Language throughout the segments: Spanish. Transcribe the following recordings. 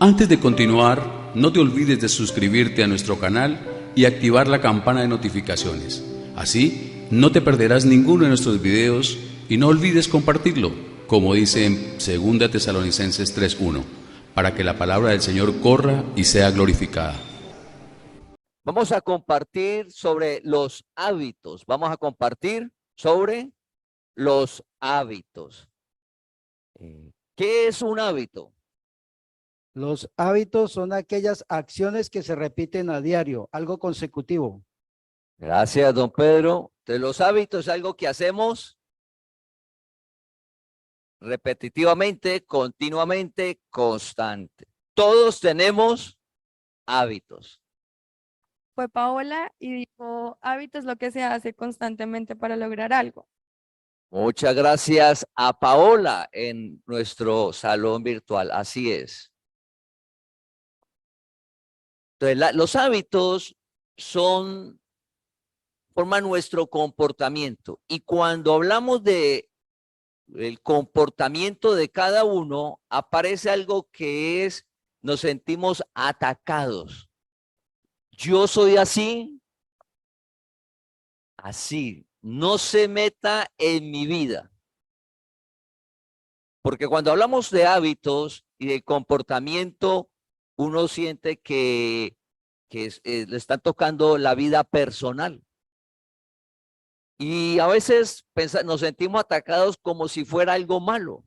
Antes de continuar, no te olvides de suscribirte a nuestro canal y activar la campana de notificaciones. Así, no te perderás ninguno de nuestros videos y no olvides compartirlo, como dice en 2 Tesalonicenses 3:1, para que la palabra del Señor corra y sea glorificada. Vamos a compartir sobre los hábitos. Vamos a compartir sobre los hábitos. ¿Qué es un hábito? Los hábitos son aquellas acciones que se repiten a diario, algo consecutivo. Gracias, don Pedro. Entonces, los hábitos es algo que hacemos repetitivamente, continuamente, constante. Todos tenemos hábitos. Fue Paola y dijo, hábito es lo que se hace constantemente para lograr algo. Muchas gracias a Paola en nuestro salón virtual. Así es. Entonces, los hábitos forman nuestro comportamiento. Y cuando hablamos de el comportamiento de cada uno, aparece algo que es, nos sentimos atacados. Yo soy así, no se meta en mi vida. Porque cuando hablamos de hábitos y de comportamiento, uno siente que le están tocando la vida personal. Y a veces nos sentimos atacados como si fuera algo malo.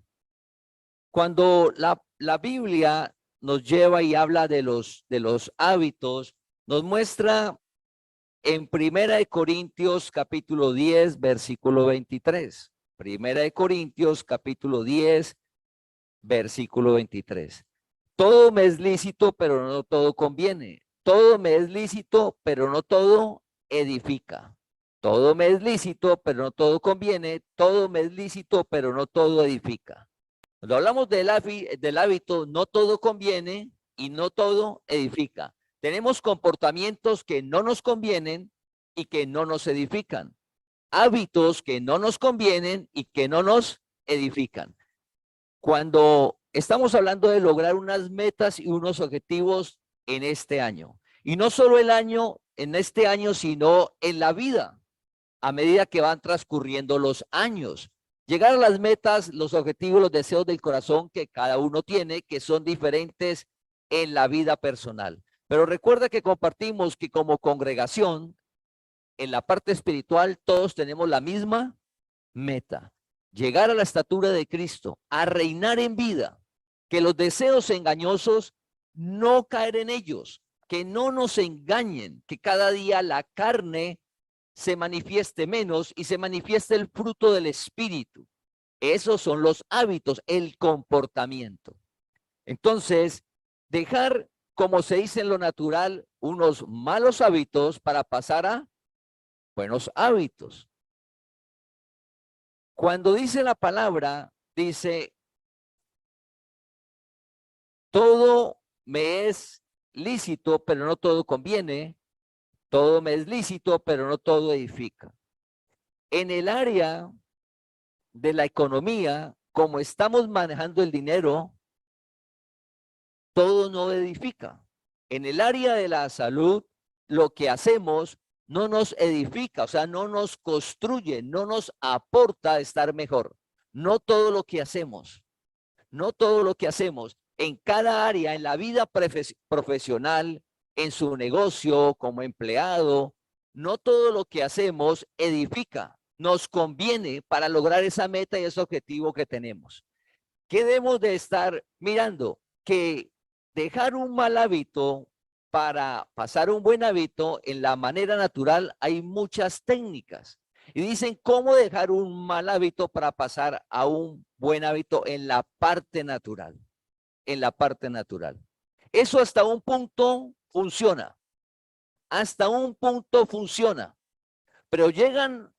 Cuando la Biblia nos lleva y habla de los hábitos, nos muestra en 1 Corintios capítulo 10, versículo 23. 1 Corintios capítulo 10, versículo 23. Todo me es lícito, pero no todo conviene. Todo me es lícito, pero no todo edifica. Todo me es lícito, pero no todo conviene. Todo me es lícito, pero no todo edifica. Cuando hablamos del hábito, no todo conviene y no todo edifica. Tenemos comportamientos que no nos convienen y que no nos edifican. Hábitos que no nos convienen y que no nos edifican. Cuando estamos hablando de lograr unas metas y unos objetivos en este año, y no solo en este año, sino en la vida, a medida que van transcurriendo los años. Llegar a las metas, los objetivos, los deseos del corazón que cada uno tiene, que son diferentes en la vida personal. Pero recuerda que compartimos que como congregación, en la parte espiritual, todos tenemos la misma meta. Llegar a la estatura de Cristo, a reinar en vida, que los deseos engañosos no caer en ellos, que no nos engañen, que cada día la carne se manifieste menos y se manifieste el fruto del Espíritu. Esos son los hábitos, el comportamiento. Entonces, dejar, como se dice en lo natural, unos malos hábitos para pasar a buenos hábitos. Cuando dice la palabra, dice, todo me es lícito, pero no todo conviene. Todo me es lícito, pero no todo edifica. En el área de la economía, como estamos manejando el dinero, todo no edifica. En el área de la salud, lo que hacemos no nos edifica, o sea, no nos construye, no nos aporta a estar mejor. No todo lo que hacemos, en cada área, en la vida profesional, en su negocio, como empleado, no todo lo que hacemos edifica, nos conviene para lograr esa meta y ese objetivo que tenemos. ¿Qué debemos de estar mirando? Que dejar un mal hábito para pasar un buen hábito en la manera natural hay muchas técnicas. Y dicen cómo dejar un mal hábito para pasar a un buen hábito en la parte natural. En la parte natural. Eso hasta un punto funciona. Hasta un punto funciona. Pero llegan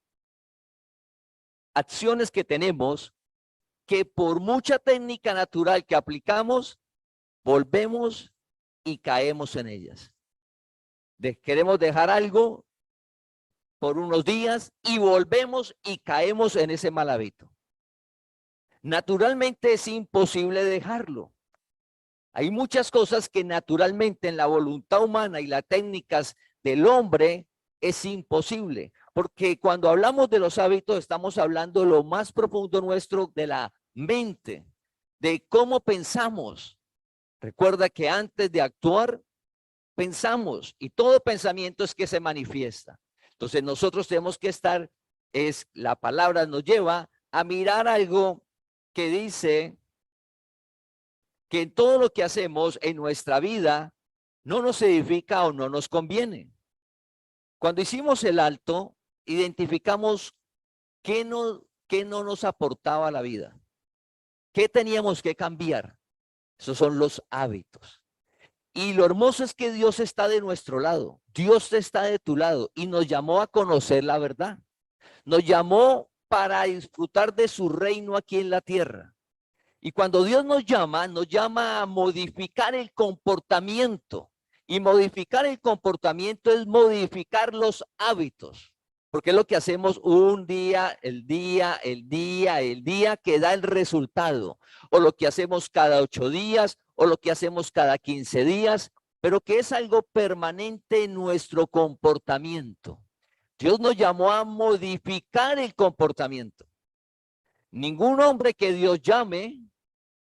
acciones que tenemos que por mucha técnica natural que aplicamos, volvemos y caemos en ellas. Queremos dejar algo por unos días y volvemos y caemos en ese mal hábito. Naturalmente es imposible dejarlo. Hay muchas cosas que naturalmente en la voluntad humana y las técnicas del hombre es imposible, porque cuando hablamos de los hábitos estamos hablando de lo más profundo nuestro, de la mente, de cómo pensamos. Recuerda que antes de actuar, pensamos, y todo pensamiento es que se manifiesta. Entonces nosotros tenemos que estar, la palabra nos lleva a mirar algo que dice que en todo lo que hacemos en nuestra vida no nos edifica o no nos conviene. Cuando hicimos el alto, identificamos qué no nos aportaba a la vida, qué teníamos que cambiar. Esos son los hábitos. Y lo hermoso es que Dios está de nuestro lado, Dios está de tu lado y nos llamó a conocer la verdad. Nos llamó para disfrutar de su reino aquí en la tierra. Y cuando Dios nos llama a modificar el comportamiento. Y modificar el comportamiento es modificar los hábitos. Porque es lo que hacemos un día, el día que da el resultado. O lo que hacemos cada 8 días, o lo que hacemos cada 15 días, pero que es algo permanente en nuestro comportamiento. Dios nos llamó a modificar el comportamiento. Ningún hombre que Dios llame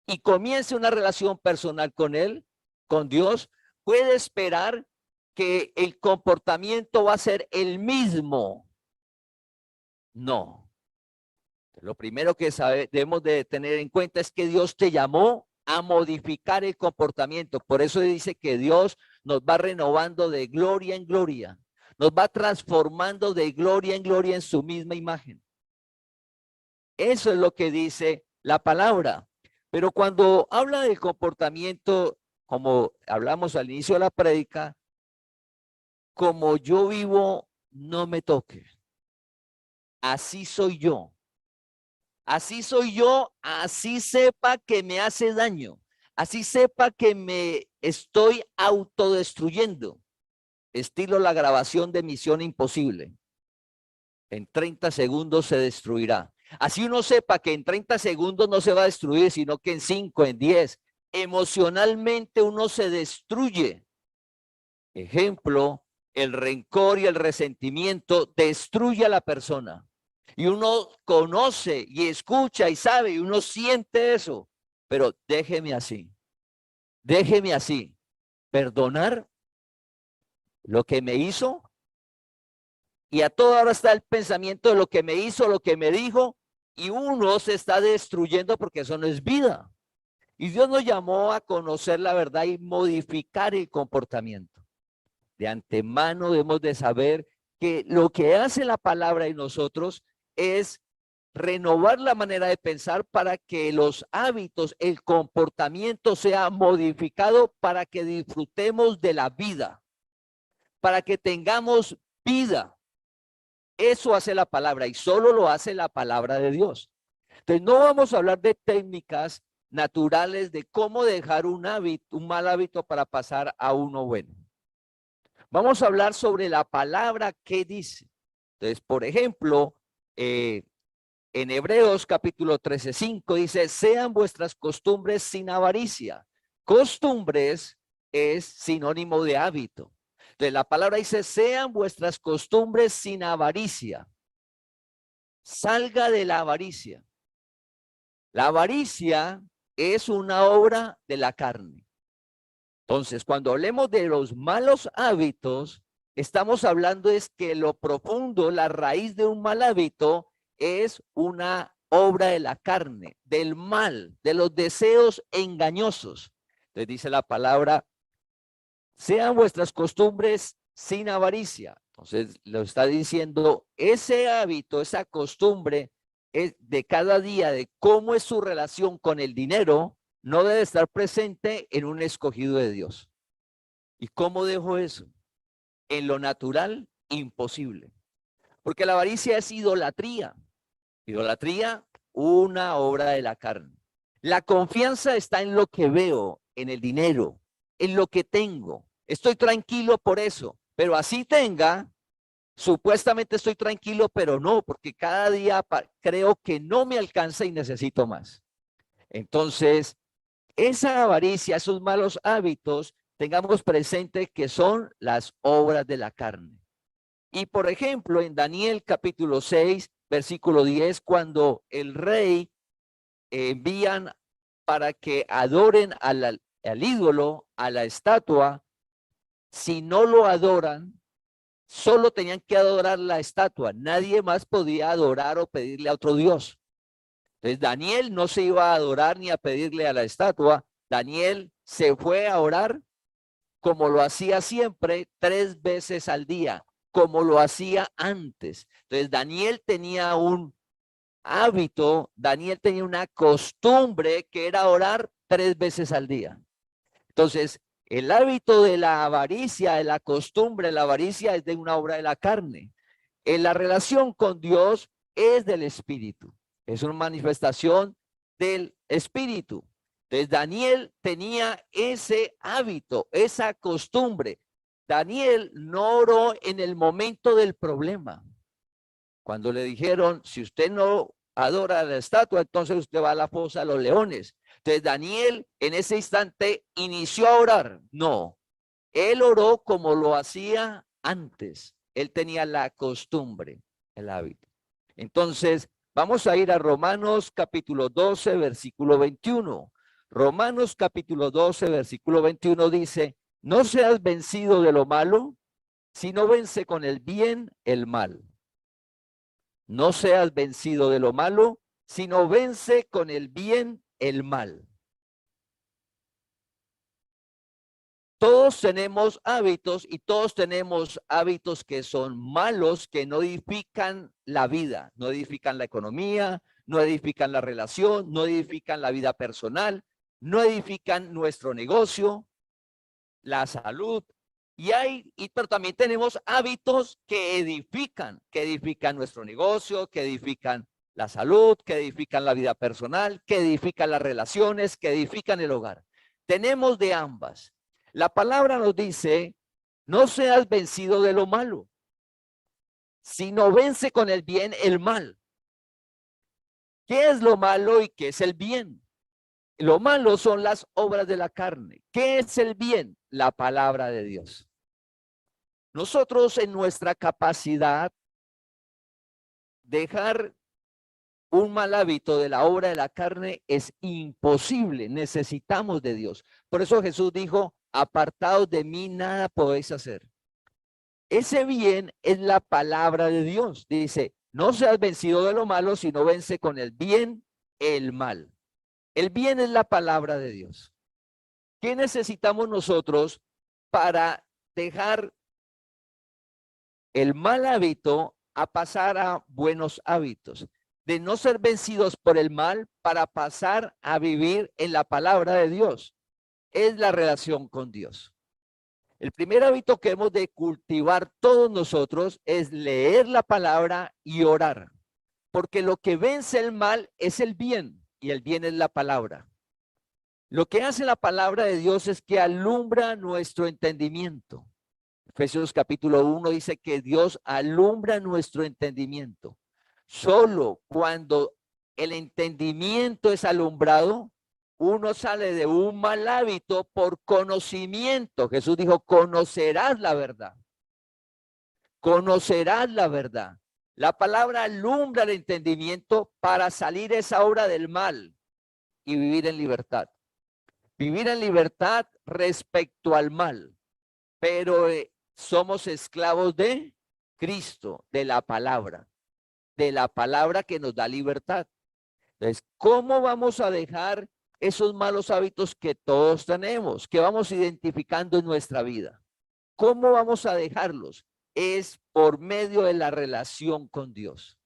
y comience una relación personal con él, con Dios, puede esperar que el comportamiento va a ser el mismo. No. Lo primero que debemos de tener en cuenta es que Dios te llamó a modificar el comportamiento. Por eso dice que Dios nos va renovando de gloria en gloria. Nos va transformando de gloria en gloria en su misma imagen. Eso es lo que dice la palabra. Pero cuando habla del comportamiento, como hablamos al inicio de la prédica, como yo vivo, no me toque. Así soy yo. Así soy yo, así sepa que me hace daño. Así sepa que me estoy autodestruyendo. Estilo la grabación de Misión Imposible. En 30 segundos se destruirá. Así uno sepa que en 30 segundos no se va a destruir, sino que en 5, en 10. Emocionalmente uno se destruye. Ejemplo, el rencor y el resentimiento destruye a la persona. Y uno conoce y escucha y sabe y uno siente eso. Pero déjeme así. Déjeme así. Perdonar lo que me hizo. Y a toda hora está el pensamiento de lo que me hizo, lo que me dijo. Y uno se está destruyendo porque eso no es vida. Y Dios nos llamó a conocer la verdad y modificar el comportamiento. De antemano debemos de saber que lo que hace la palabra en nosotros es renovar la manera de pensar para que los hábitos, el comportamiento sea modificado para que disfrutemos de la vida, para que tengamos vida. Eso hace la palabra y solo lo hace la palabra de Dios. Entonces no vamos a hablar de técnicas naturales de cómo dejar un hábito, un mal hábito para pasar a uno bueno. Vamos a hablar sobre la palabra que dice. Entonces, por ejemplo, en Hebreos capítulo 13:5 dice, sean vuestras costumbres sin avaricia. Costumbres es sinónimo de hábito. Entonces, la palabra dice, sean vuestras costumbres sin avaricia. Salga de la avaricia. La avaricia es una obra de la carne. Entonces, cuando hablemos de los malos hábitos, estamos hablando es que lo profundo, la raíz de un mal hábito es una obra de la carne, del mal, de los deseos engañosos. Entonces dice la palabra, sean vuestras costumbres sin avaricia. Entonces lo está diciendo, ese hábito, esa costumbre es de cada día, de cómo es su relación con el dinero, no debe estar presente en un escogido de Dios. ¿Y cómo dejo eso? En lo natural, imposible. Porque la avaricia es idolatría. Idolatría, una obra de la carne. La confianza está en lo que veo, en el dinero, en lo que tengo. Estoy tranquilo por eso, pero así tenga, supuestamente estoy tranquilo, pero no, porque cada día creo que no me alcanza y necesito más. Entonces, esa avaricia, esos malos hábitos, tengamos presente que son las obras de la carne. Y por ejemplo, en Daniel capítulo 6, versículo 10, cuando el rey envían para que adoren al ídolo, a la estatua, si no lo adoran, solo tenían que adorar la estatua. Nadie más podía adorar o pedirle a otro Dios. Entonces Daniel no se iba a adorar ni a pedirle a la estatua. Daniel se fue a orar como lo hacía siempre, 3 veces al día, como lo hacía antes. Entonces Daniel tenía un hábito, Daniel tenía una costumbre que era orar 3 veces al día. Entonces, el hábito de la avaricia, de la costumbre, la avaricia es de una obra de la carne. En la relación con Dios es del Espíritu. Es una manifestación del Espíritu. Entonces, Daniel tenía ese hábito, esa costumbre. Daniel no oró en el momento del problema. Cuando le dijeron, si usted no adora la estatua, entonces usted va a la fosa de los leones. Entonces Daniel en ese instante inició a orar. No, él oró como lo hacía antes. Él tenía la costumbre, el hábito. Entonces vamos a ir a Romanos capítulo 12, versículo 21. Romanos capítulo 12, versículo 21 dice, no seas vencido de lo malo, sino vence con el bien el mal. No seas vencido de lo malo, sino vence con el bien el mal. Todos tenemos hábitos y todos tenemos hábitos que son malos, que no edifican la vida, no edifican la economía, no edifican la relación, no edifican la vida personal, no edifican nuestro negocio, la salud. Pero también tenemos hábitos que edifican nuestro negocio, que edifican la salud, que edifican la vida personal, que edifican las relaciones, que edifican el hogar. Tenemos de ambas. La palabra nos dice, no seas vencido de lo malo, sino vence con el bien el mal. ¿Qué es lo malo y qué es el bien? Lo malo son las obras de la carne. ¿Qué es el bien? La palabra de Dios. Nosotros en nuestra capacidad dejar un mal hábito de la obra de la carne es imposible. Necesitamos de Dios. Por eso Jesús dijo, apartados de mí nada podéis hacer. Ese bien es la palabra de Dios. Dice, no seas vencido de lo malo, sino vence con el bien el mal. El bien es la palabra de Dios. ¿Qué necesitamos nosotros para dejar el mal hábito a pasar a buenos hábitos? De no ser vencidos por el mal para pasar a vivir en la palabra de Dios. Es la relación con Dios. El primer hábito que hemos de cultivar todos nosotros es leer la palabra y orar. Porque lo que vence el mal es el bien y el bien es la palabra. Lo que hace la palabra de Dios es que alumbra nuestro entendimiento. Efesios capítulo 1 dice que Dios alumbra nuestro entendimiento. Solo cuando el entendimiento es alumbrado, uno sale de un mal hábito por conocimiento. Jesús dijo, conocerás la verdad. Conocerás la verdad. La palabra alumbra el entendimiento para salir esa obra del mal y vivir en libertad. Vivir en libertad respecto al mal. Pero somos esclavos de Cristo, de la palabra que nos da libertad. Entonces, ¿cómo vamos a dejar esos malos hábitos que todos tenemos, que vamos identificando en nuestra vida? ¿Cómo vamos a dejarlos? Es por medio de la relación con Dios.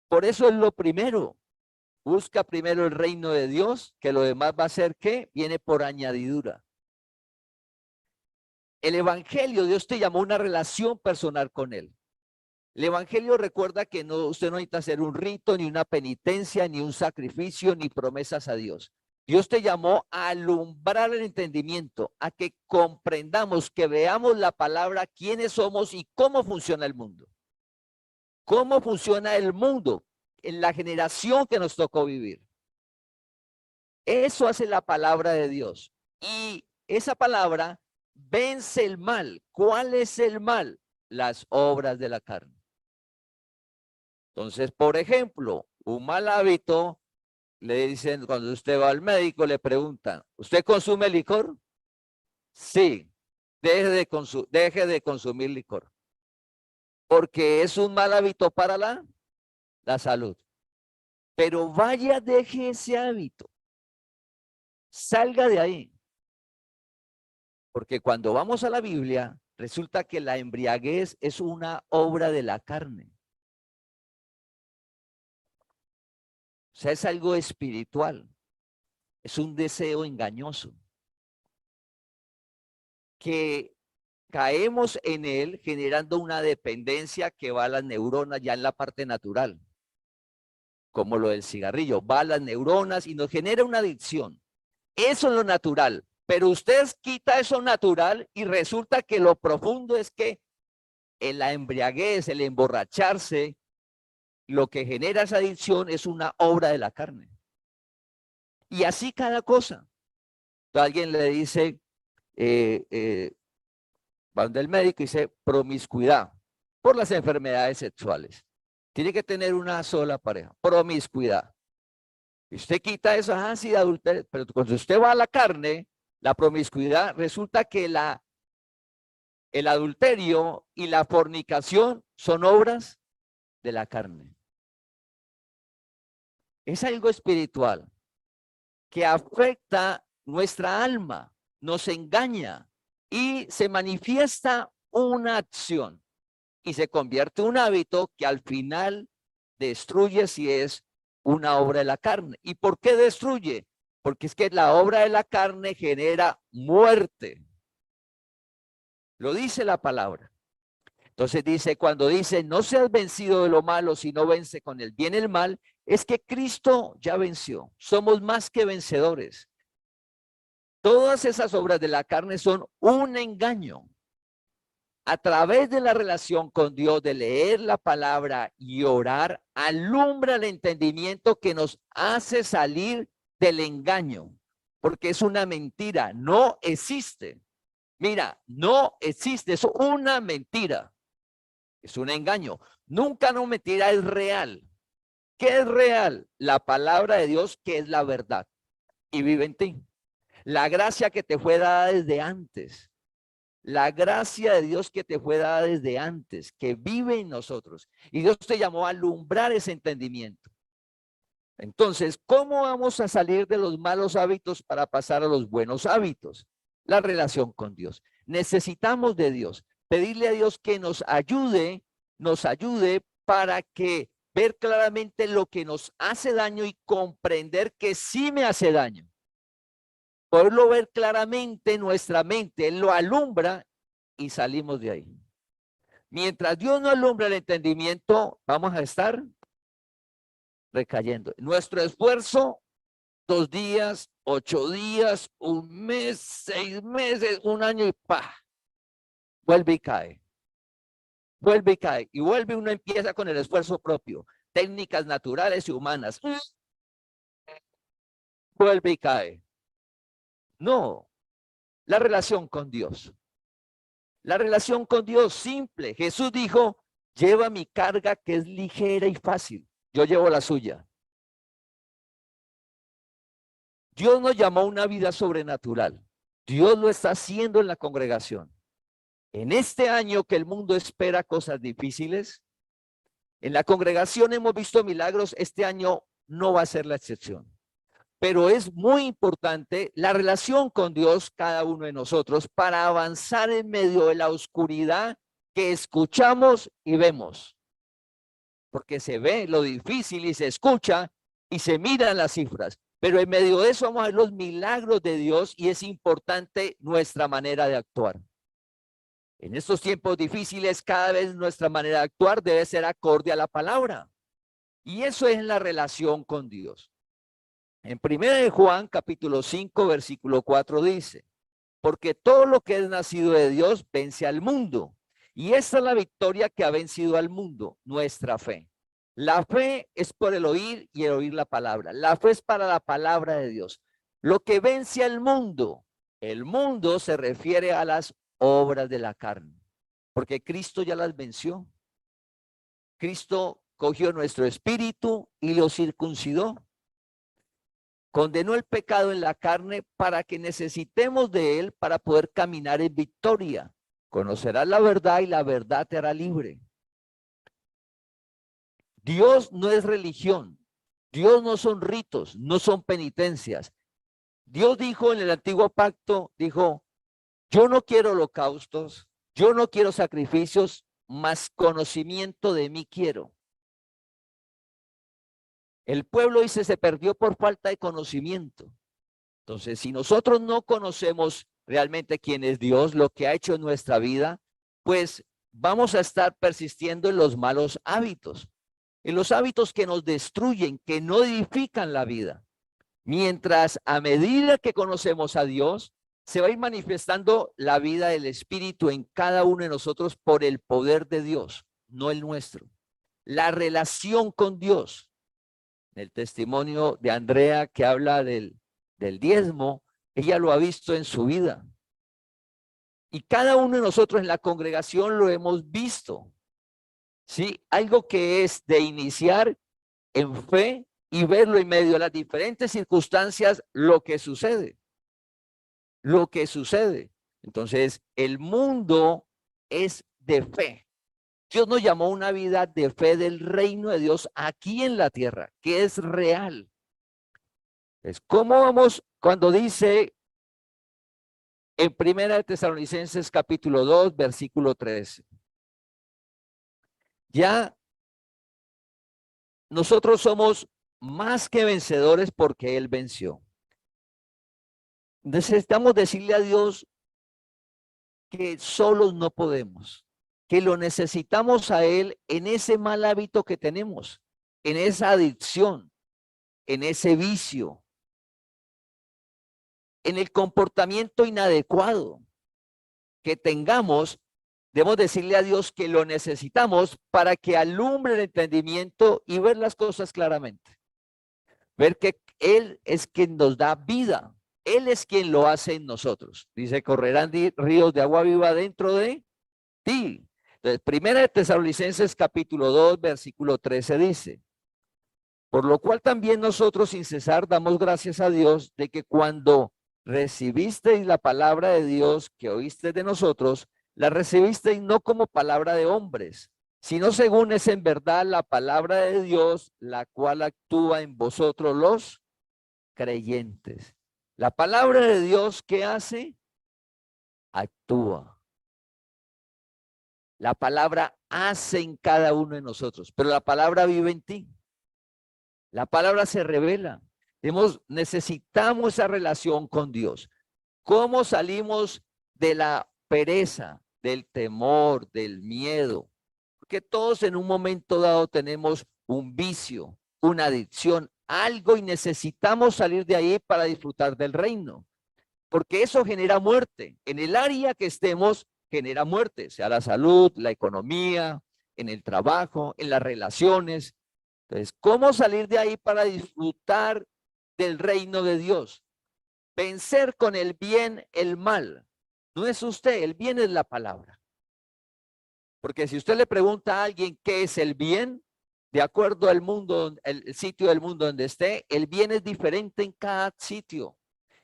Por eso es lo primero. Busca primero el reino de Dios, que lo demás va a ser ¿qué? Viene por añadidura. El evangelio, Dios te llamó a una relación personal con él. El evangelio recuerda que usted no necesita hacer un rito, ni una penitencia, ni un sacrificio, ni promesas a Dios. Dios te llamó a alumbrar el entendimiento, a que comprendamos, que veamos la palabra, quiénes somos y cómo funciona el mundo. Cómo funciona el mundo en la generación que nos tocó vivir. Eso hace la palabra de Dios. Y esa palabra vence el mal. ¿Cuál es el mal? Las obras de la carne. Entonces, por ejemplo, un mal hábito, le dicen, cuando usted va al médico, le preguntan, ¿usted consume licor? Sí, deje de consumir licor. Porque es un mal hábito para la salud. Pero vaya, deje ese hábito. Salga de ahí. Porque cuando vamos a la Biblia, resulta que la embriaguez es una obra de la carne. O sea, es algo espiritual. Es un deseo engañoso. Que caemos en él generando una dependencia que va a las neuronas ya en la parte natural. Como lo del cigarrillo. Va a las neuronas y nos genera una adicción. Eso es lo natural. Pero usted quita eso natural y resulta que lo profundo es que en la embriaguez, el emborracharse, lo que genera esa adicción es una obra de la carne. Y así cada cosa. Alguien le dice, va donde el médico y dice promiscuidad por las enfermedades sexuales. Tiene que tener una sola pareja, promiscuidad. Y usted quita eso, sí, de adulterio, pero cuando usted va a la carne, la promiscuidad, resulta que el adulterio y la fornicación son obras de la carne. Es algo espiritual que afecta nuestra alma, nos engaña y se manifiesta una acción y se convierte en un hábito que al final destruye si es una obra de la carne. ¿Y por qué destruye? Porque es que la obra de la carne genera muerte. Lo dice la palabra. Entonces dice, cuando dice, no seas vencido de lo malo, sino vence con el bien el mal, es que Cristo ya venció. Somos más que vencedores. Todas esas obras de la carne son un engaño. A través de la relación con Dios, de leer la palabra y orar, alumbra el entendimiento que nos hace salir del engaño, porque es una mentira, no existe. Mira, no existe, es una mentira, es un engaño. Nunca una mentira es real. ¿Qué es real? La palabra de Dios, que es la verdad, y vive en ti. La gracia que te fue dada desde antes. La gracia de Dios que te fue dada desde antes, que vive en nosotros. Y Dios te llamó a alumbrar ese entendimiento. Entonces, ¿cómo vamos a salir de los malos hábitos para pasar a los buenos hábitos? La relación con Dios. Necesitamos de Dios. Pedirle a Dios que nos ayude para que ver claramente lo que nos hace daño y comprender que sí me hace daño. Poderlo ver claramente en nuestra mente, Él lo alumbra y salimos de ahí. Mientras Dios no alumbra el entendimiento, vamos a estar recayendo. Nuestro esfuerzo, 2 días, 8 días, 1 mes, 6 meses, 1 año y ¡pah! Vuelve y cae. Vuelve y cae. Y vuelve, uno empieza con el esfuerzo propio. Técnicas naturales y humanas. Vuelve y cae. No, la relación con Dios. La relación con Dios simple. Jesús dijo, lleva mi carga que es ligera y fácil. Yo llevo la suya. Dios nos llamó a una vida sobrenatural. Dios lo está haciendo en la congregación. En este año que el mundo espera cosas difíciles, en la congregación hemos visto milagros. Este año no va a ser la excepción. Pero es muy importante la relación con Dios, cada uno de nosotros, para avanzar en medio de la oscuridad que escuchamos y vemos. Porque se ve lo difícil y se escucha y se miran las cifras. Pero en medio de eso vamos a ver los milagros de Dios y es importante nuestra manera de actuar. En estos tiempos difíciles, cada vez nuestra manera de actuar debe ser acorde a la palabra. Y eso es la relación con Dios. En 1 Juan capítulo 5 versículo 4 dice, porque todo lo que es nacido de Dios vence al mundo. Y esta es la victoria que ha vencido al mundo, nuestra fe. La fe es por el oír y el oír la palabra. La fe es para la palabra de Dios. Lo que vence al mundo. El mundo se refiere a las obras de la carne, porque Cristo ya las venció. Cristo cogió nuestro espíritu y lo circuncidó. Condenó el pecado en la carne para que necesitemos de él para poder caminar en victoria. Conocerás la verdad y la verdad te hará libre. Dios no es religión. Dios no son ritos, no son penitencias. Dios dijo en el antiguo pacto, dijo, yo no quiero holocaustos, yo no quiero sacrificios, más conocimiento de mí quiero. El pueblo dice se perdió por falta de conocimiento. Entonces, si nosotros no conocemos realmente quién es Dios, lo que ha hecho en nuestra vida, pues vamos a estar persistiendo en los malos hábitos, en los hábitos que nos destruyen, que no edifican la vida. Mientras a medida que conocemos a Dios, se va a ir manifestando la vida del Espíritu en cada uno de nosotros por el poder de Dios, no el nuestro. La relación con Dios. El testimonio de Andrea que habla del diezmo, ella lo ha visto en su vida. Y cada uno de nosotros en la congregación lo hemos visto. ¿Sí? Algo que es de iniciar en fe y verlo en medio de las diferentes circunstancias, lo que sucede. Lo que sucede. Entonces, el mundo es de fe. Dios nos llamó a una vida de fe del reino de Dios aquí en la tierra, que es real. Es ¿cómo vamos cuando dice en 1 Tesalonicenses capítulo 2, versículo 13? Ya nosotros somos más que vencedores porque Él venció. Necesitamos decirle a Dios que solos no podemos, que lo necesitamos a Él en ese mal hábito que tenemos, en esa adicción, en ese vicio, en el comportamiento inadecuado que tengamos. Debemos decirle a Dios que lo necesitamos para que alumbre el entendimiento y ver las cosas claramente. Ver que Él es quien nos da vida. Él es quien lo hace en nosotros. Dice, correrán ríos de agua viva dentro de ti. Entonces, 1 Tesalonicenses capítulo 2, versículo 13 dice, por lo cual también nosotros sin cesar damos gracias a Dios de que cuando recibisteis la palabra de Dios que oíste de nosotros, la recibisteis no como palabra de hombres, sino según es en verdad la palabra de Dios, la cual actúa en vosotros los creyentes. La palabra de Dios, ¿qué hace? Actúa. La palabra hace en cada uno de nosotros, pero la palabra vive en ti. La palabra se revela. Necesitamos esa relación con Dios. ¿Cómo salimos de la pereza, del temor, del miedo? Porque todos en un momento dado tenemos un vicio, una adicción, algo y necesitamos salir de ahí para disfrutar del reino. Porque eso genera muerte. En el área que estemos, genera muerte, sea la salud, la economía, en el trabajo, en las relaciones. Entonces, ¿cómo salir de ahí para disfrutar del reino de Dios? Vencer con el bien el mal. No es usted, el bien es la palabra. Porque si usted le pregunta a alguien qué es el bien, de acuerdo al mundo, el sitio del mundo donde esté, el bien es diferente en cada sitio.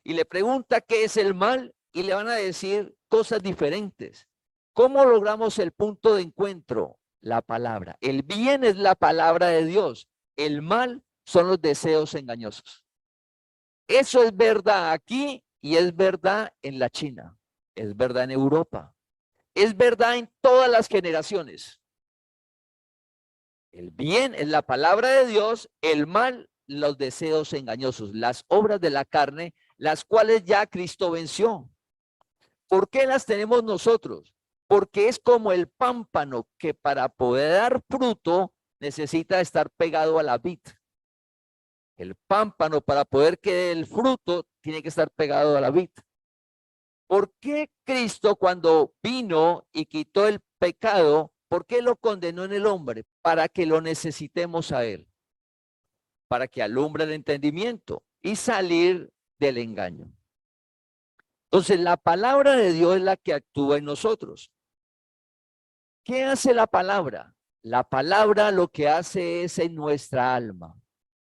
Y le pregunta qué es el mal y le van a decir cosas diferentes. ¿Cómo logramos el punto de encuentro? La palabra. El bien es la palabra de Dios. El mal son los deseos engañosos. Eso es verdad aquí y es verdad en la China. Es verdad en Europa. Es verdad en todas las generaciones. El bien es la palabra de Dios, el mal, los deseos engañosos, las obras de la carne, las cuales ya Cristo venció. ¿Por qué las tenemos nosotros? Porque es como el pámpano que para poder dar fruto necesita estar pegado a la vid. El pámpano para poder que dé el fruto tiene que estar pegado a la vid. ¿Por qué Cristo cuando vino y quitó el pecado, por qué lo condenó en el hombre? Para que lo necesitemos a él. Para que alumbre el entendimiento y salir del engaño. Entonces, la palabra de Dios es la que actúa en nosotros. ¿Qué hace la palabra? La palabra lo que hace es en nuestra alma.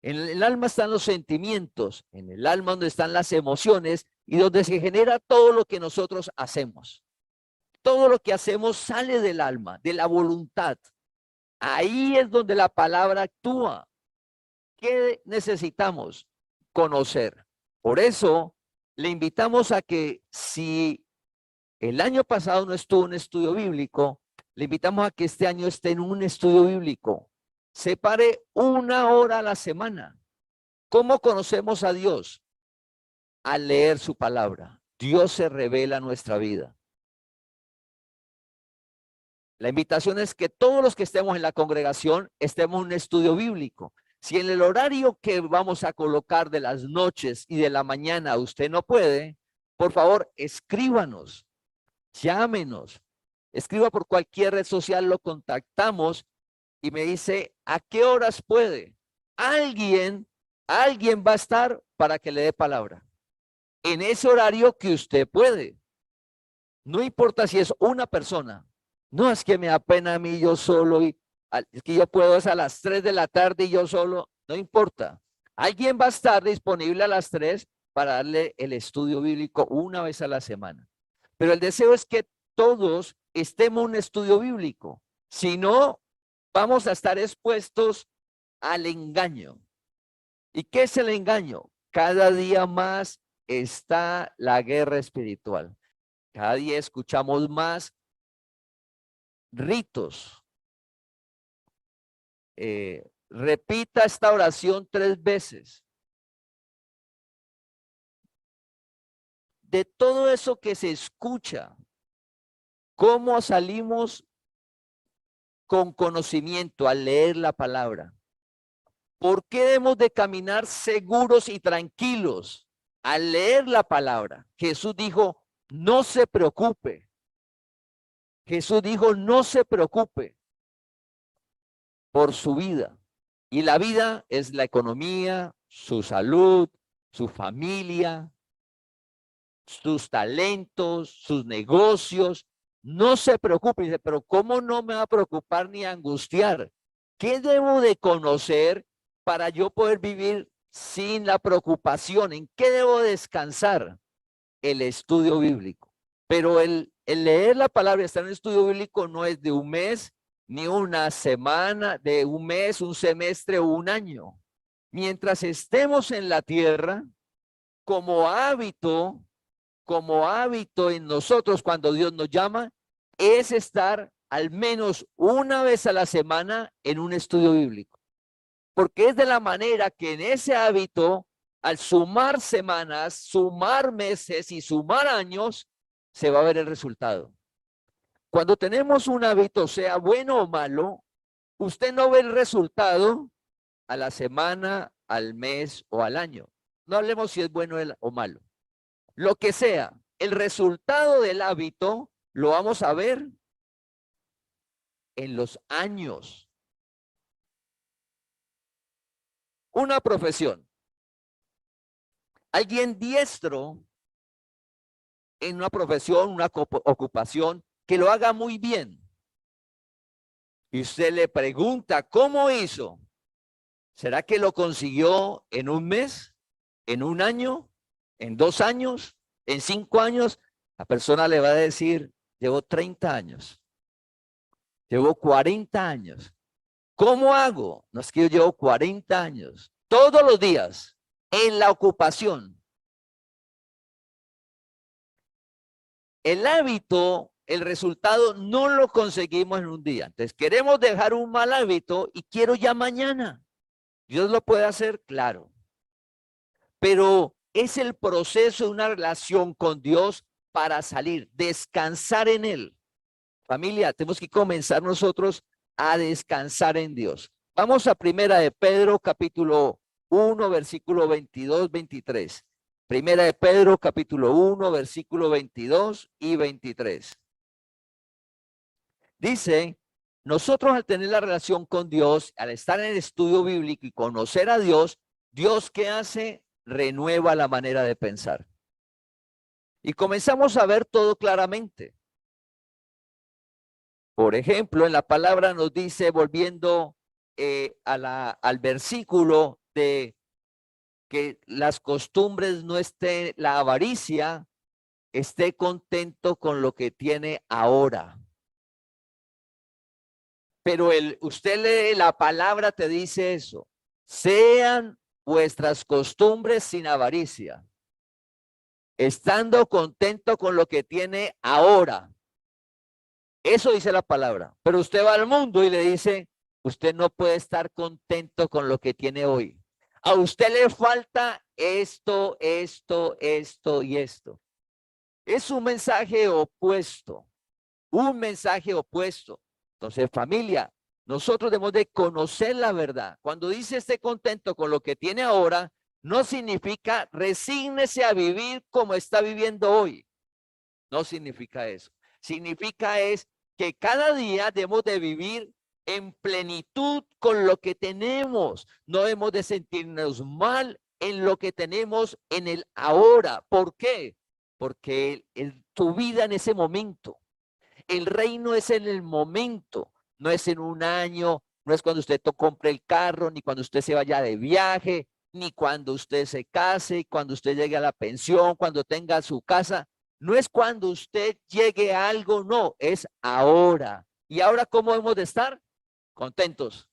En el alma están los sentimientos, en el alma donde están las emociones y donde se genera todo lo que nosotros hacemos. Todo lo que hacemos sale del alma, de la voluntad. Ahí es donde la palabra actúa. ¿Qué necesitamos? Conocer. Por eso le invitamos a que si el año pasado no estuvo en estudio bíblico, le invitamos a que este año esté en un estudio bíblico. Separe 1 hora a la semana. ¿Cómo conocemos a Dios? Al leer su palabra. Dios se revela en nuestra vida. La invitación es que todos los que estemos en la congregación estemos en un estudio bíblico. Si en el horario que vamos a colocar de las noches y de la mañana usted no puede, por favor, escríbanos, llámenos, escriba por cualquier red social, lo contactamos y me dice a qué horas puede. Alguien va a estar para que le dé palabra en ese horario que usted puede. No importa si es una persona. No, es que me da pena a mí yo solo y es que yo puedo es a las 3 de la tarde y yo solo. No importa. Alguien va a estar disponible a las 3 para darle el estudio bíblico 1 vez a la semana. Pero el deseo es que todos estemos en un estudio bíblico. Si no, vamos a estar expuestos al engaño. ¿Y qué es el engaño? Cada día más está la guerra espiritual. Cada día escuchamos más ritos. Repita esta oración 3 veces. De todo eso que se escucha, ¿cómo salimos con conocimiento al leer la palabra? ¿Por qué debemos de caminar seguros y tranquilos al leer la palabra? Jesús dijo, no se preocupe. Jesús dijo, no se preocupe por su vida. Y la vida es la economía, su salud, su familia, sus talentos, sus negocios. No se preocupe. Dice, pero ¿cómo no me va a preocupar ni angustiar? ¿Qué debo de conocer para yo poder vivir sin la preocupación? ¿En qué debo descansar? El estudio bíblico. Pero el leer la palabra y estar en el estudio bíblico no es de un mes, ni una semana, de un mes, un semestre o un año. Mientras estemos en la tierra, como hábito en nosotros cuando Dios nos llama, es estar al menos 1 vez a la semana en un estudio bíblico. Porque es de la manera que en ese hábito, al sumar semanas, sumar meses y sumar años, se va a ver el resultado. Cuando tenemos un hábito, sea bueno o malo, usted no ve el resultado a la semana, al mes o al año. No hablemos si es bueno o malo. Lo que sea, el resultado del hábito lo vamos a ver en los años. Una profesión. Alguien diestro en una profesión, una ocupación, que lo haga muy bien. Y usted le pregunta, ¿cómo hizo? ¿Será que lo consiguió en un mes? ¿En un año? ¿En 2 años? ¿En 5 años? La persona le va a decir, llevo 30 años. Llevo 40 años. ¿Cómo hago? No, es que yo llevo 40 años. Todos los días, en la ocupación. El hábito, el resultado, no lo conseguimos en un día. Entonces, queremos dejar un mal hábito y quiero ya mañana. Dios lo puede hacer, claro. Pero es el proceso de una relación con Dios para salir, descansar en Él. Familia, tenemos que comenzar nosotros a descansar en Dios. Vamos a 1 de Pedro, capítulo 1, versículo 22, 23. 1 de Pedro, capítulo 1, versículo 22 y 23. Dice, nosotros al tener la relación con Dios, al estar en el estudio bíblico y conocer a Dios, ¿Dios qué hace? renueva la manera de pensar. Y comenzamos a ver todo claramente. Por ejemplo, en la palabra nos dice, volviendo al versículo de que las costumbres no estén, la avaricia, esté contento con lo que tiene ahora. Pero usted lee la palabra, te dice eso. Sean vuestras costumbres sin avaricia, estando contento con lo que tiene ahora. Eso dice la palabra. Pero usted va al mundo y le dice, usted no puede estar contento con lo que tiene hoy. A usted le falta esto, esto, esto y esto. Es un mensaje opuesto. Un mensaje opuesto. Entonces, familia, nosotros debemos de conocer la verdad. Cuando dice esté contento con lo que tiene ahora, no significa resígnese a vivir como está viviendo hoy. No significa eso. Significa es que cada día debemos de vivir en plenitud con lo que tenemos. No debemos de sentirnos mal en lo que tenemos en el ahora. ¿Por qué? Porque tu vida en ese momento. El reino es en el momento, no es en un año, no es cuando usted compre el carro, ni cuando usted se vaya de viaje, ni cuando usted se case, cuando usted llegue a la pensión, cuando tenga su casa. No es cuando usted llegue a algo, no, es ahora. ¿Y ahora cómo debemos de estar? Contentos.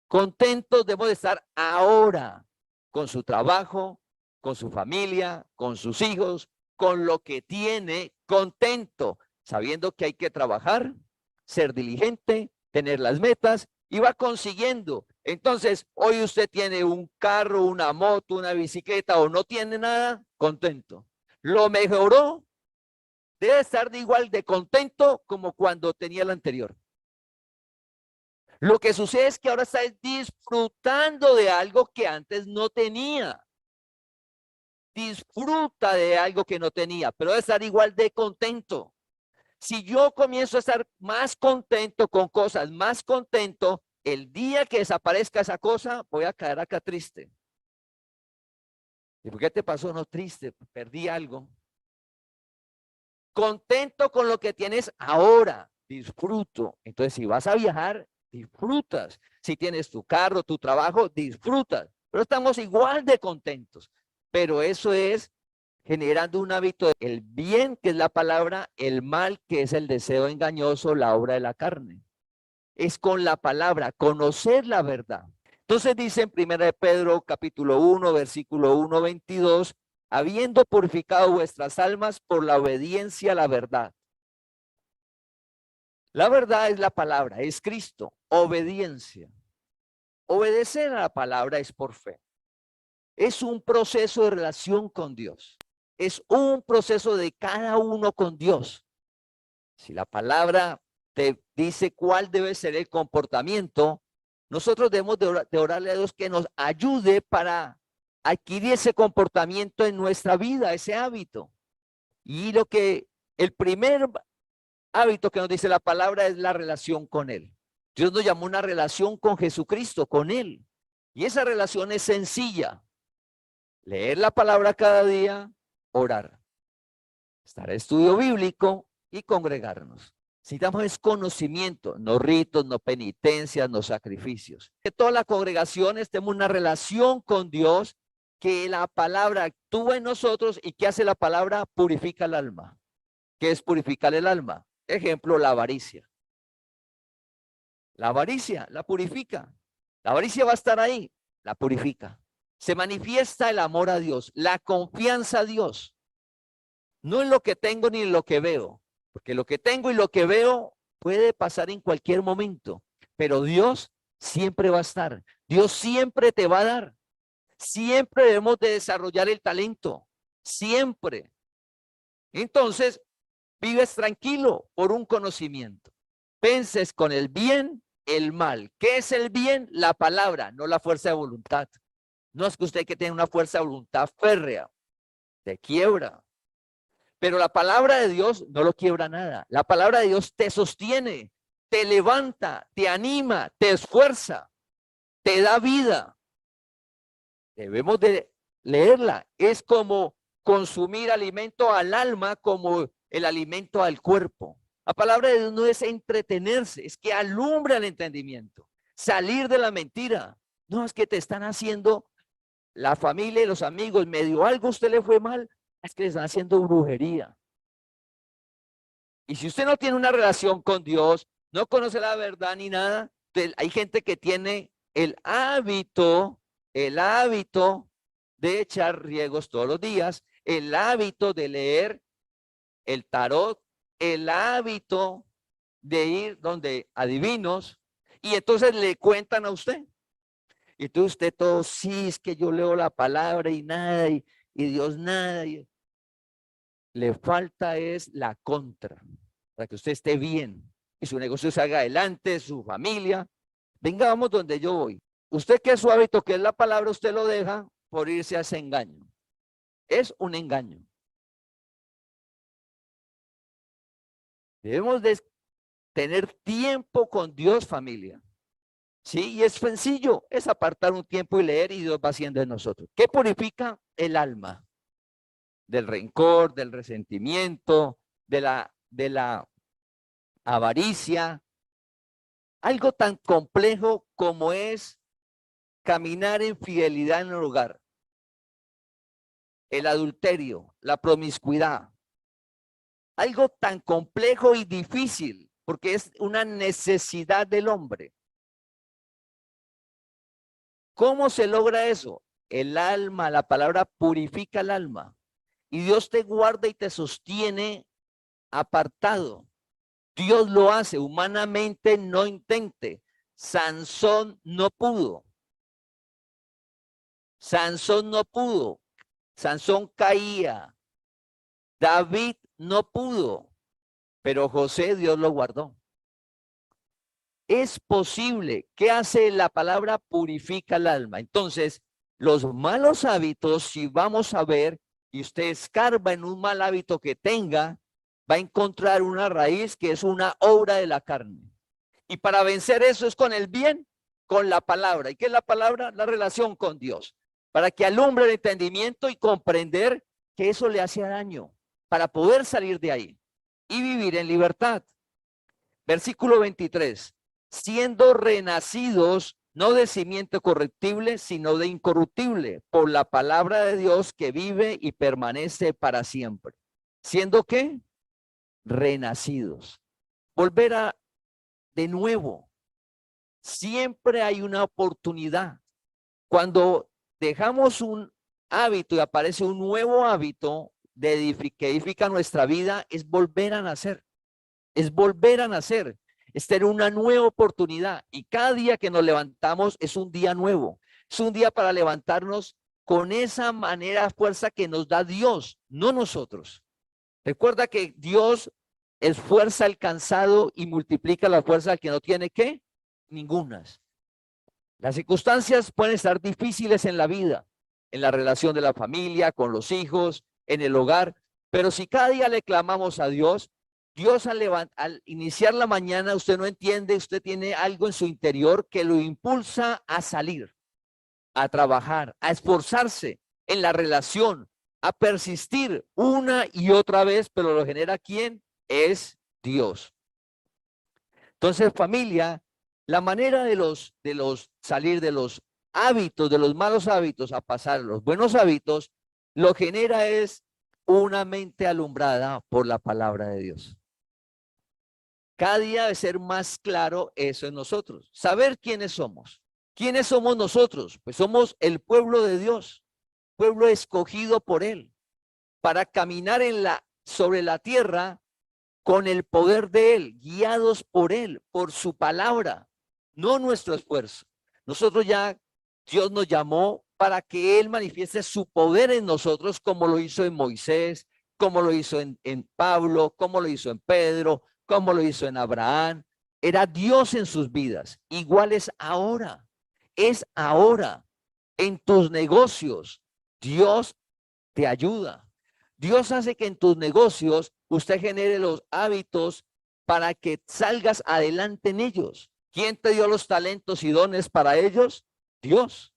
Contentos debemos de estar ahora, con su trabajo, con su familia, con sus hijos, con lo que tiene, contento, sabiendo que hay que trabajar, ser diligente, tener las metas y va consiguiendo. Entonces, hoy usted tiene un carro, una moto, una bicicleta o no tiene nada, contento. Lo mejoró, debe estar de igual de contento como cuando tenía el anterior. Lo que sucede es que ahora está disfrutando de algo que antes no tenía. Disfruta de algo que no tenía, pero debe estar igual de contento. Si yo comienzo a estar más contento con cosas, más contento, el día que desaparezca esa cosa, voy a caer acá triste. ¿Y por qué te pasó? No, triste, perdí algo. Contento con lo que tienes ahora, disfruto. Entonces, si vas a viajar, disfrutas. Si tienes tu carro, tu trabajo, disfrutas. Pero estamos igual de contentos. Pero eso es generando un hábito, el bien, que es la palabra, el mal, que es el deseo engañoso, la obra de la carne. Es con la palabra, conocer la verdad. Entonces dice en 1 de Pedro, capítulo 1, versículo 1, 22, habiendo purificado vuestras almas por la obediencia a la verdad. La verdad es la palabra, es Cristo, obediencia. Obedecer a la palabra es por fe. Es un proceso de relación con Dios. Es un proceso de cada uno con Dios. Si la palabra te dice cuál debe ser el comportamiento, nosotros debemos de orarle a Dios que nos ayude para adquirir ese comportamiento en nuestra vida, ese hábito. Y el primer hábito que nos dice la palabra es la relación con Él. Dios nos llamó una relación con Jesucristo, con Él. Y esa relación es sencilla. Leer la palabra cada día, orar, estar en estudio bíblico y congregarnos. Necesitamos es conocimiento, no ritos, no penitencias, no sacrificios. Que todas las congregaciones tenemos una relación con Dios, que la palabra actúa en nosotros y que hace la palabra purifica el alma. ¿Qué es purificar el alma? Ejemplo, la avaricia. La avaricia la purifica. La avaricia va a estar ahí, la purifica. Se manifiesta el amor a Dios, la confianza a Dios. No en lo que tengo ni en lo que veo, porque lo que tengo y lo que veo puede pasar en cualquier momento, pero Dios siempre va a estar. Dios siempre te va a dar. Siempre debemos de desarrollar el talento, siempre. Entonces, vives tranquilo por un conocimiento. Penses con el bien, el mal. ¿Qué es el bien? La palabra, no la fuerza de voluntad. No es que usted que tiene una fuerza de voluntad férrea, te quiebra. Pero la palabra de Dios no lo quiebra nada. La palabra de Dios te sostiene, te levanta, te anima, te esfuerza, te da vida. Debemos de Leerla es como consumir alimento al alma como el alimento al cuerpo. La palabra de Dios no es entretenerse, es que alumbra el entendimiento, salir de la mentira. No, es que te están haciendo la familia y los amigos, medio algo a usted le fue mal, es que le están haciendo brujería. Y si usted no tiene una relación con Dios, no conoce la verdad ni nada, hay gente que tiene el hábito de echar riegos todos los días, el hábito de leer el tarot, el hábito de ir donde adivinos, y entonces le cuentan a usted. Y entonces usted todo, sí, es que yo leo la palabra y nada, y Dios nada. Le falta es la contra, para que usted esté bien y su negocio se haga adelante, su familia. Venga, vamos donde yo voy. Usted que es su hábito, que es la palabra, usted lo deja por irse a ese engaño. Es un engaño. Debemos de tener tiempo con Dios, familia. Sí, y es sencillo, es apartar un tiempo y leer y Dios va haciendo en nosotros. ¿Qué purifica el alma? Del rencor, del resentimiento, de la avaricia. Algo tan complejo como es caminar en fidelidad en el hogar. El adulterio, la promiscuidad. Algo tan complejo y difícil, porque es una necesidad del hombre. ¿Cómo se logra eso? El alma, la palabra purifica el alma. Y Dios te guarda y te sostiene apartado. Dios lo hace, humanamente no intente. Sansón no pudo. Sansón no pudo. Sansón caía. David no pudo. Pero José, Dios lo guardó. Es posible. ¿Qué hace la palabra? Purifica el alma. Entonces, los malos hábitos, si vamos a ver, y usted escarba en un mal hábito que tenga, va a encontrar una raíz que es una obra de la carne. Y para vencer eso es con el bien, con la palabra. ¿Y qué es la palabra? La relación con Dios. Para que alumbre el entendimiento y comprender que eso le hace daño, para poder salir de ahí y vivir en libertad. Versículo 23. Siendo renacidos, no de simiente corruptible, sino de incorruptible, por la palabra de Dios que vive y permanece para siempre. ¿Siendo qué? Renacidos. Volver a de nuevo. Siempre hay una oportunidad. Cuando dejamos un hábito y aparece un nuevo hábito que edifica nuestra vida, es volver a nacer. Es volver a nacer. Es tener una nueva oportunidad. Y cada día que nos levantamos es un día nuevo. Es un día para levantarnos con esa manera, fuerza que nos da Dios, no nosotros. Recuerda que Dios esfuerza al cansado y multiplica la fuerza al que no tiene ¿qué? Ningunas. Las circunstancias pueden estar difíciles en la vida, en la relación de la familia, con los hijos, en el hogar, pero si cada día le clamamos a Dios, Dios al iniciar la mañana, usted no entiende, usted tiene algo en su interior que lo impulsa a salir, a trabajar, a esforzarse en la relación, a persistir una y otra vez, pero lo genera ¿quién? Es Dios. Entonces, familia, la manera de salir de los hábitos, de los malos hábitos a pasar a los buenos hábitos, lo genera es una mente alumbrada por la palabra de Dios. Cada día debe ser más claro eso en nosotros. Saber quiénes somos. ¿Quiénes somos nosotros? Pues somos el pueblo de Dios, pueblo escogido por Él, para caminar sobre la tierra con el poder de Él, guiados por Él, por su palabra, no nuestro esfuerzo. Nosotros ya, Dios nos llamó para que Él manifieste su poder en nosotros, como lo hizo en Moisés, como lo hizo en Pablo, como lo hizo en Pedro, como lo hizo en Abraham. Era Dios en sus vidas. Igual es ahora. Es ahora. En tus negocios, Dios te ayuda. Dios hace que en tus negocios usted genere los hábitos para que salgas adelante en ellos. ¿Quién te dio los talentos y dones para ellos? Dios.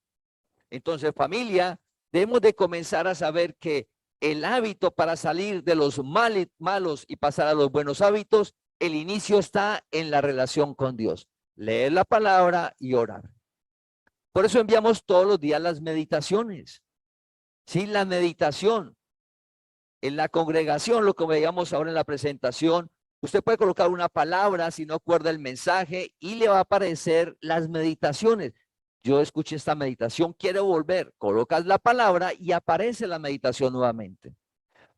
Entonces, familia, debemos de comenzar a saber que el hábito para salir de los malos y pasar a los buenos hábitos, el inicio está en la relación con Dios. Leer la palabra y orar. Por eso enviamos todos los días las meditaciones. Sí, la meditación. En la congregación, lo que veíamos ahora en la presentación, usted puede colocar una palabra si no acuerda el mensaje y le va a aparecer las meditaciones. Yo escuché esta meditación, quiero volver. Colocas la palabra y aparece la meditación nuevamente.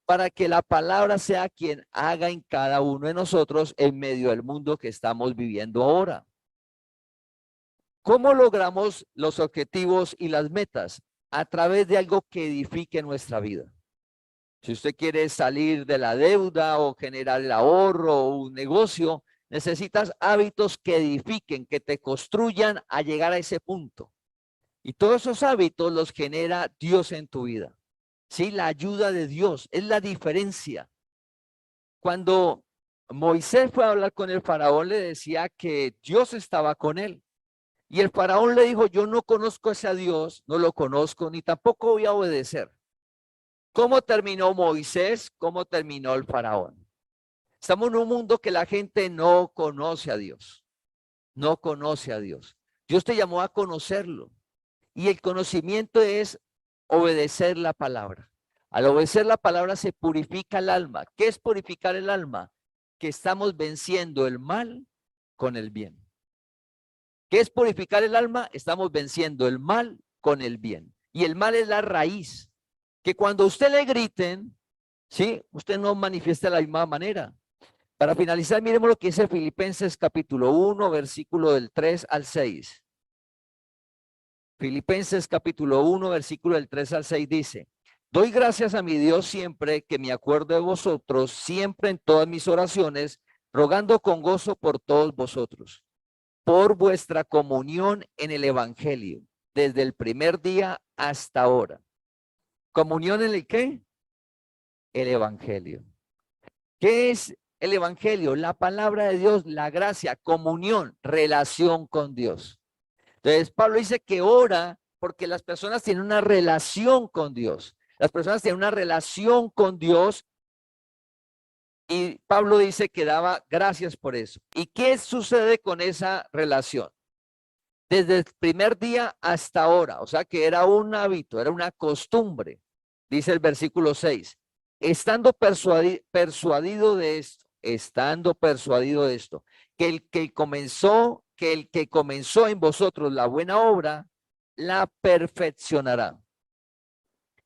Para que la palabra sea quien haga en cada uno de nosotros en medio del mundo que estamos viviendo ahora. ¿Cómo logramos los objetivos y las metas? A través de algo que edifique nuestra vida. Si usted quiere salir de la deuda o generar el ahorro o un negocio, necesitas hábitos que edifiquen, que te construyan a llegar a ese punto. Y todos esos hábitos los genera Dios en tu vida. Sí, la ayuda de Dios es la diferencia. Cuando Moisés fue a hablar con el faraón, le decía que Dios estaba con él. Y el faraón le dijo, yo no conozco a ese Dios, no lo conozco, ni tampoco voy a obedecer. ¿Cómo terminó Moisés? ¿Cómo terminó el faraón? Estamos en un mundo que la gente no conoce a Dios. No conoce a Dios. Dios te llamó a conocerlo. Y el conocimiento es obedecer la palabra. Al obedecer la palabra se purifica el alma. ¿Qué es purificar el alma? Que estamos venciendo el mal con el bien. ¿Qué es purificar el alma? Estamos venciendo el mal con el bien. Y el mal es la raíz. Que cuando a usted le griten, ¿sí? Usted no manifiesta de la misma manera. Para finalizar, miremos lo que dice Filipenses capítulo 1, versículo del 3 al 6. Filipenses capítulo 1, versículo del 3 al 6 dice, doy gracias a mi Dios siempre que me acuerdo de vosotros, siempre en todas mis oraciones, rogando con gozo por todos vosotros, por vuestra comunión en el evangelio, desde el primer día hasta ahora. ¿Comunión en el qué? El evangelio. ¿Qué es el evangelio? La palabra de Dios, la gracia, comunión, relación con Dios. Entonces Pablo dice que ora porque las personas tienen una relación con Dios. Las personas tienen una relación con Dios y Pablo dice que daba gracias por eso. ¿Y qué sucede con esa relación? Desde el primer día hasta ahora, o sea que era un hábito, era una costumbre, dice el versículo 6, estando persuadido de esto, que el que comenzó en vosotros la buena obra, la perfeccionará.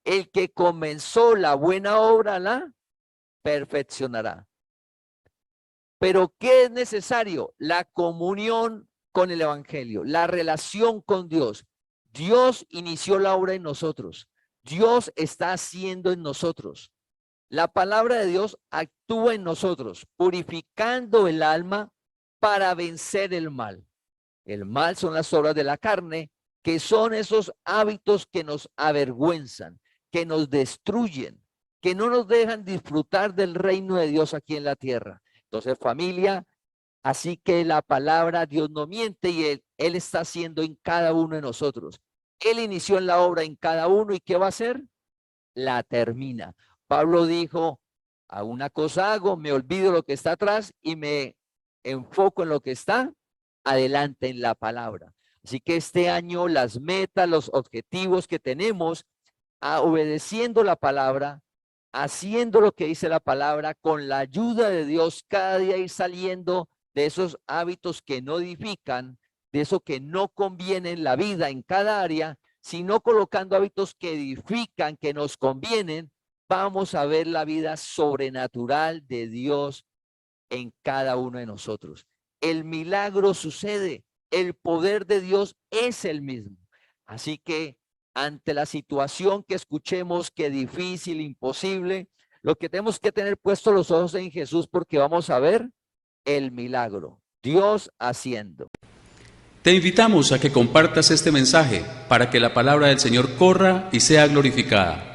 El que comenzó la buena obra, la perfeccionará. Pero ¿qué es necesario? La comunión con el evangelio, la relación con Dios. Dios inició la obra en nosotros. Dios está haciendo en nosotros. La palabra de Dios actúa en nosotros, purificando el alma para vencer el mal. El mal son las obras de la carne, que son esos hábitos que nos avergüenzan, que nos destruyen, que no nos dejan disfrutar del reino de Dios aquí en la tierra. Entonces, familia, así que la palabra, Dios no miente y Él está haciendo en cada uno de nosotros. Él inició en la obra en cada uno y ¿qué va a hacer? La termina. Pablo dijo, a una cosa hago, me olvido lo que está atrás y me enfoco en lo que está adelante en la palabra. Así que este año las metas, los objetivos que tenemos, obedeciendo la palabra, haciendo lo que dice la palabra, con la ayuda de Dios, cada día ir saliendo de esos hábitos que no edifican, de eso que no conviene en la vida en cada área, sino colocando hábitos que edifican, que nos convienen, vamos a ver la vida sobrenatural de Dios en cada uno de nosotros. El milagro sucede, el poder de Dios es el mismo. Así que ante la situación que escuchemos que difícil, imposible, lo que tenemos que tener puestos los ojos en Jesús porque vamos a ver el milagro, Dios haciendo. Te invitamos a que compartas este mensaje para que la palabra del Señor corra y sea glorificada.